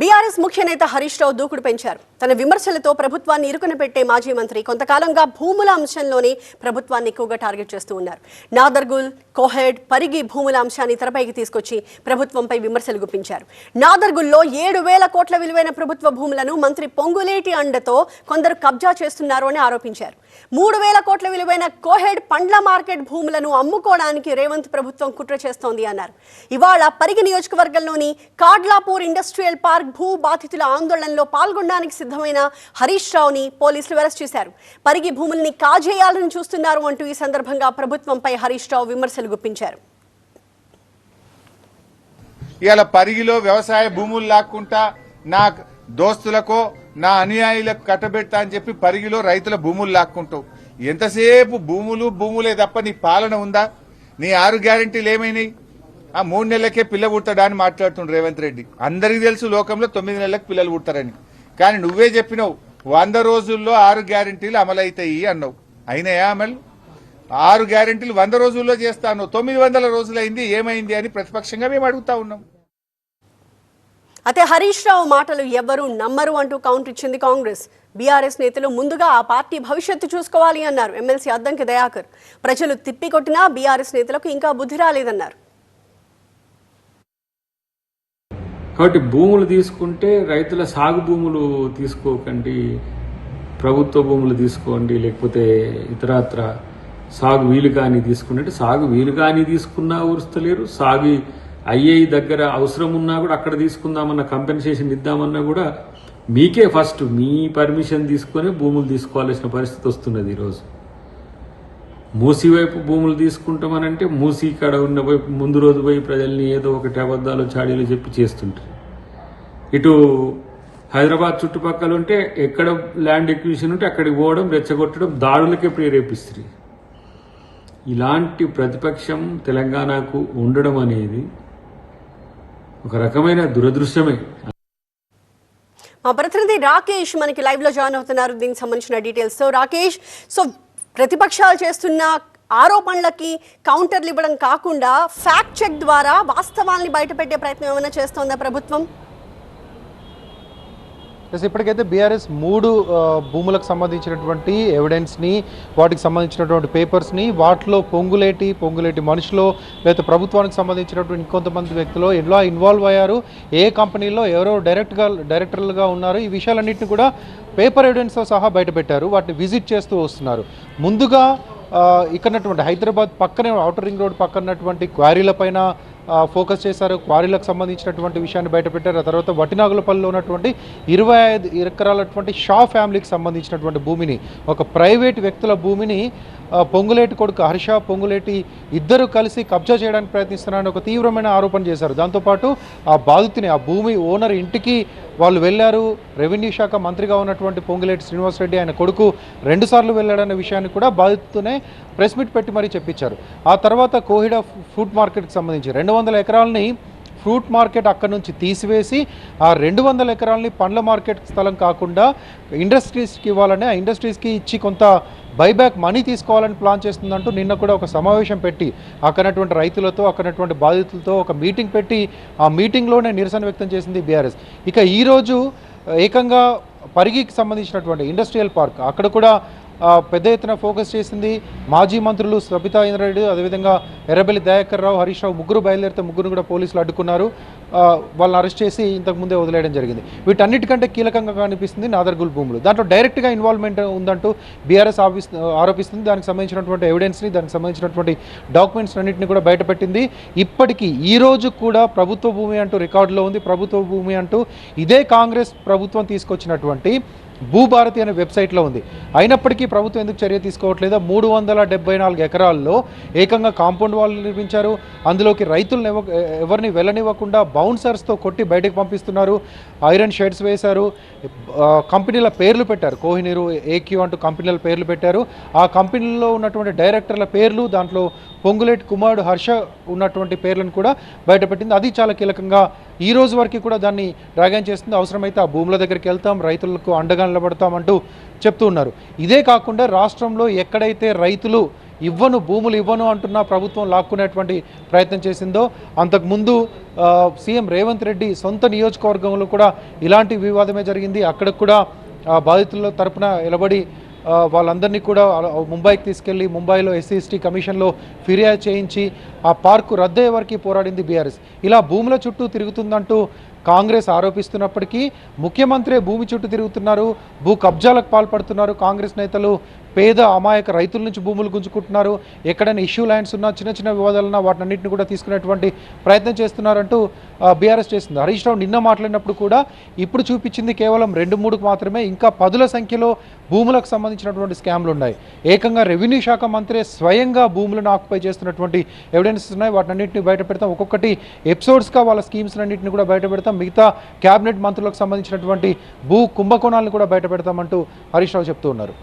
BRS ముఖ్య నేత హరీష్ రావు దూకుడు పెంచారు. తన విమర్శలతో ప్రభుత్వాన్ని ఇరుకున పెట్టే మాజీ మంత్రి కొంతకాలంగా భూముల అంశంలోనే ప్రభుత్వాన్ని ఎక్కువగా టార్గెట్ చేస్తూ ఉన్నారు. నాదర్గుల్, కోహెడ్, పరిగి భూముల అంశాన్ని తెరపైకి తీసుకొచ్చి ప్రభుత్వంపై విమర్శలు గుప్పించారు. నాదర్గుల్లో 7,000 కోట్ల విలువైన ప్రభుత్వ భూములను మంత్రి పొంగులేటి అండతో కొందరు కబ్జా చేస్తున్నారు అని ఆరోపించారు. 3,000 కోట్ల విలువైన కోహెడ్ పండ్ల మార్కెట్ భూములను అమ్ముకోవడానికి రేవంత్ ప్రభుత్వం కుట్ర చేస్తోంది అన్నారు. ఇవాళ పరిగి నియోజకవర్గంలోని కాడ్లాపూర్ ఇండస్ట్రియల్ పార్క్ భూ బాధితుల ఆందోళనలో పాల్గొనడానికి సిద్ధమైన హరీష్ రావుని పోలీసులు అరెస్ట్ చేశారు. పరిగి భూముల్ని కాజేయాలని చూస్తున్నారు అంటూ ఈ సందర్భంగా ప్రభుత్వంపై హరీష్ రావు విమర్శలు గుప్పించారు. ఇవాళ పరిగిలో వ్యవసాయ భూములు లాక్కుంటా నా దోస్తులకో నా అనుయాయులకు కట్టబెడతా అని చెప్పి పరిగిలో రైతుల భూములు లాక్కుంటావు. ఎంతసేపు భూములే తప్ప నీ పాలన ఉందా? నీ 6 గ్యారెంటీలు ఏమైనాయి? ఆ 3 నెలలకే పిల్ల పుడతాడా అని మాట్లాడుతుండ్రు రేవంత్ రెడ్డి. అందరికీ తెలుసు లోకంలో 9 నెలలకు పిల్లలు పుడతారని. కానీ నువ్వే చెప్పినావు 100 రోజుల్లో 6 గ్యారెంటీలు అమలవుతాయి అన్నావు. అయినాయా అమలు? 6 గ్యారెంటీలు 100 రోజుల్లో చేస్తాను, 900 రోజులైంది, ఏమైంది అని ప్రతిపక్షంగా మేము అడుగుతా ఉన్నాం. అయితే హరీష్ రావు మాటలు ఎవ్వరూ నమ్మరు అంటూ కౌంటర్ ఇచ్చింది కాంగ్రెస్. బీఆర్ఎస్ నేతలు ముందుగా ఆ పార్టీ భవిష్యత్తు చూసుకోవాలి అన్నారు ఎమ్మెల్సీ అద్దంకి దయాకర్. ప్రజలు తిప్పికొట్టినా బీఆర్ఎస్ నేతలకు ఇంకా బుద్ధి రాలేదన్నారు. కాబట్టి భూములు తీసుకుంటే రైతుల సాగు భూములు తీసుకోకండి, ప్రభుత్వ భూములు తీసుకోండి, లేకపోతే ఇతరత్ర సాగు వీలు కానీ తీసుకున్నట్టు సాగు వీలు కానీ తీసుకున్నా ఊరుస్తలేరు. సాగు అయ్యే దగ్గర అవసరం ఉన్నా కూడా అక్కడ తీసుకుందామన్న కంపెన్సేషన్ ఇద్దామన్నా కూడా మీకే ఫస్ట్ మీ పర్మిషన్ తీసుకొని భూములు తీసుకోవాల్సిన పరిస్థితి వస్తున్నది. ఈరోజు మూసీ వైపు భూములు తీసుకుంటామనంటే మూసీ కాడ ఉన్న వైపు ముందు రోజు పోయి ప్రజల్ని ఏదో ఒకటి అబద్ధాలు చాడీలు చెప్పి చేస్తుంటారు. ఇటు హైదరాబాద్ చుట్టుపక్కల ఉంటే ఎక్కడ ల్యాండ్ ఎక్విజిషన్ ఉంటే అక్కడికి పోవడం, రెచ్చగొట్టడం, దాడులకే ప్రేరేపిస్తుంది. ఇలాంటి ప్రతిపక్షం తెలంగాణకు ఉండడం అనేది ఒక రకమైన దురదృష్టమే. మా ప్రతినిధి రాకేష్ మనకి లైవ్ లో జాయిన్ అవుతున్నారు. దీనికి సంబంధించిన డీటెయిల్స్. రాకేష్, ప్రతిపక్షాలు చేస్తున్న ఆరోపణలకి కౌంటర్లు ఇవ్వడం కాకుండా ఫ్యాక్ట్ చెక్ ద్వారా వాస్తవాల్ని బయటపెట్టే ప్రయత్నం ఏమైనా చేస్తోందా ప్రభుత్వం? ఇప్పటికైతే బీఆర్ఎస్ 3 భూములకు సంబంధించినటువంటి ఎవిడెన్స్ని, వాటికి సంబంధించినటువంటి పేపర్స్ని, వాటిలో పొంగులేటి మనుషులో లేదా ప్రభుత్వానికి సంబంధించినటువంటి ఇంకొంతమంది వ్యక్తులు ఎలా ఇన్వాల్వ్ అయ్యారు, ఏ కంపెనీలో ఎవరో డైరెక్టర్లుగా ఉన్నారు, ఈ విషయాలన్నింటినీ కూడా పేపర్ ఎవిడెన్స్తో సహా బయటపెట్టారు. వాటిని విజిట్ చేస్తూ వస్తున్నారు. ముందుగా ఇక్కడటువంటి హైదరాబాద్ పక్కనే ఔటర్ రింగ్ రోడ్ పక్కనటువంటి క్వారీలపైన ఫోకస్ చేశారు. క్వారీలకు సంబంధించినటువంటి విషయాన్ని బయటపెట్టారు. ఆ తర్వాత వటినాగులపల్లిలో ఉన్నటువంటి 25 ఎకరాలటువంటి షా ఫ్యామిలీకి సంబంధించినటువంటి భూమిని, ఒక ప్రైవేట్ వ్యక్తుల భూమిని పొంగులేటి కొడుకు హర్ష, పొంగులేటి ఇద్దరు కలిసి కబ్జా చేయడానికి ప్రయత్నిస్తున్నారని ఒక తీవ్రమైన ఆరోపణ చేశారు. దాంతోపాటు ఆ బాధితుని, ఆ భూమి ఓనర్ ఇంటికి వాళ్ళు వెళ్ళారు. రెవెన్యూ శాఖ మంత్రిగా ఉన్నటువంటి పొంగులేటి శ్రీనివాసరెడ్డి ఆయన కొడుకు 2 సార్లు వెళ్ళాడన్న విషయాన్ని కూడా బాధితునే ప్రెస్ మీట్ పెట్టి మరీ చెప్పించారు. ఆ తర్వాత కోహిడా ఫ్రూట్ మార్కెట్కి సంబంధించి 200 ఎకరాలని ఫ్రూట్ మార్కెట్ అక్కడి నుంచి తీసివేసి ఆ 200 ఎకరాలని పండ్ల మార్కెట్ స్థలం కాకుండా ఇండస్ట్రీస్కి ఇవ్వాలని, ఆ ఇండస్ట్రీస్కి ఇచ్చి కొంత బైబ్యాక్ మనీ తీసుకోవాలని ప్లాన్ చేస్తుందంటూ నిన్న కూడా ఒక సమావేశం పెట్టి అక్కడటువంటి రైతులతో, అక్కడటువంటి బాధితులతో ఒక మీటింగ్ పెట్టి ఆ మీటింగ్లోనే నిరసన వ్యక్తం చేసింది బీఆర్ఎస్. ఇక ఈరోజు ఏకంగా పరిగికి సంబంధించినటువంటి ఇండస్ట్రియల్ పార్క్ అక్కడ కూడా పెద్ద ఎత్తున ఫోకస్ చేసింది. మాజీ మంత్రులు సబితా ఇంద్రారెడ్డి, అదేవిధంగా ఎర్రబెల్లి దయాకర్ రావు, హరీష్ రావు ముగ్గురు బయలుదేరితే ముగ్గురు కూడా పోలీసులు అడ్డుకున్నారు. వాళ్ళని అరెస్ట్ చేసి ఇంతకుముందే వదిలేయడం జరిగింది. వీటన్నిటికంటే కీలకంగా కనిపిస్తుంది నాదర్గుల్ భూములు. దాంట్లో డైరెక్ట్గా ఇన్వాల్వ్మెంట్ ఉందంటూ బీఆర్ఎస్ ఆరోపిస్తుంది. దానికి సంబంధించినటువంటి ఎవిడెన్స్ని, దానికి సంబంధించినటువంటి డాక్యుమెంట్స్ అన్నింటినీ కూడా బయటపెట్టింది. ఇప్పటికీ ఈ రోజు కూడా ప్రభుత్వ భూమి అంటూ రికార్డులో ఉంది. ప్రభుత్వ భూమి అంటూ ఇదే కాంగ్రెస్ ప్రభుత్వం తీసుకొచ్చినటువంటి భూభారతి అనే వెబ్సైట్లో ఉంది. అయినప్పటికీ ప్రభుత్వం ఎందుకు చర్య తీసుకోవట్లేదో 374 ఎకరాల్లో ఏకంగా కాంపౌండ్ వాళ్ళు నిర్మించారు. అందులోకి రైతులను ఎవరిని వెళ్ళనివ్వకుండా బౌన్సర్స్తో కొట్టి బయటకు పంపిస్తున్నారు. ఐరన్ షెడ్స్ వేశారు. కంపెనీల పేర్లు పెట్టారు. కోహినూరు, ఏక్యూ అంటూ కంపెనీల పేర్లు పెట్టారు. ఆ కంపెనీల్లో ఉన్నటువంటి డైరెక్టర్ల పేర్లు, దాంట్లో పొంగులేటి కుమారుడు హర్ష ఉన్నటువంటి పేర్లను కూడా బయటపెట్టింది. అది చాలా కీలకంగా ఈ రోజు వరకు కూడా దాన్ని డ్రాగన్ చేస్తుంది. అవసరమైతే ఆ భూముల దగ్గరికి వెళ్తాం, రైతులకు అండగా నిలబడతామంటూ చెప్తూ ఉన్నారు. ఇదే కాకుండా రాష్ట్రంలో ఎక్కడైతే రైతులు భూములు ఇవ్వను అంటున్న ప్రభుత్వం లాక్కునేటువంటి ప్రయత్నం చేసిందో, అంతకుముందు సీఎం రేవంత్ రెడ్డి సొంత నియోజకవర్గంలో కూడా ఇలాంటి వివాదమే జరిగింది. అక్కడ కూడా బాధితుల తరపున నిలబడి వాళ్ళందరినీ కూడా ముంబైకి తీసుకెళ్లి ముంబైలో ఎస్సీ/ఎస్టీ కమిషన్లో ఫిర్యాదు చేయించి ఆ పార్కు రద్దయ్యే వరకు పోరాడింది బీఆర్ఎస్. ఇలా భూముల చుట్టూ తిరుగుతుందంటూ కాంగ్రెస్ ఆరోపిస్తున్నప్పటికీ ముఖ్యమంత్రి భూమి చుట్టూ తిరుగుతున్నారు, భూ కబ్జాలకు పాల్పడుతున్నారు. కాంగ్రెస్ నేతలు పేద అమాయక రైతుల నుంచి భూములు గుంజుకుంటున్నారు, ఎక్కడైనా ఇష్యూ ల్యాండ్స్ ఉన్నా చిన్న చిన్న వివాదాలున్నా వాటినన్నింటిని కూడా తీసుకునేటువంటి ప్రయత్నం చేస్తున్నారంటూ బీఆర్ఎస్ చేస్తుంది. హరీష్ రావు నిన్న మాట్లాడినప్పుడు కూడా ఇప్పుడు చూపించింది కేవలం 2-3 మాత్రమే, ఇంకా పదుల సంఖ్యలో భూములకు సంబంధించినటువంటి స్కామ్లు ఉన్నాయి. ఏకంగా రెవెన్యూ శాఖ మంత్రి స్వయంగా భూములను ఆక్యుపై చేస్తున్నటువంటి ఎవిడెన్సెస్ ఉన్నాయి. వాటినన్నింటినీ బయట పెడతాం, ఒక్కొక్కటి ఎపిసోడ్స్గా వాళ్ళ స్కీమ్స్ అన్నింటినీ కూడా బయట పెడతాం, మిగతా క్యాబినెట్ మంత్రులకు సంబంధించినటువంటి భూ కుంభకోణాలను కూడా బయట పెడతామంటూ హరీష్ రావు చెప్తూ ఉన్నారు.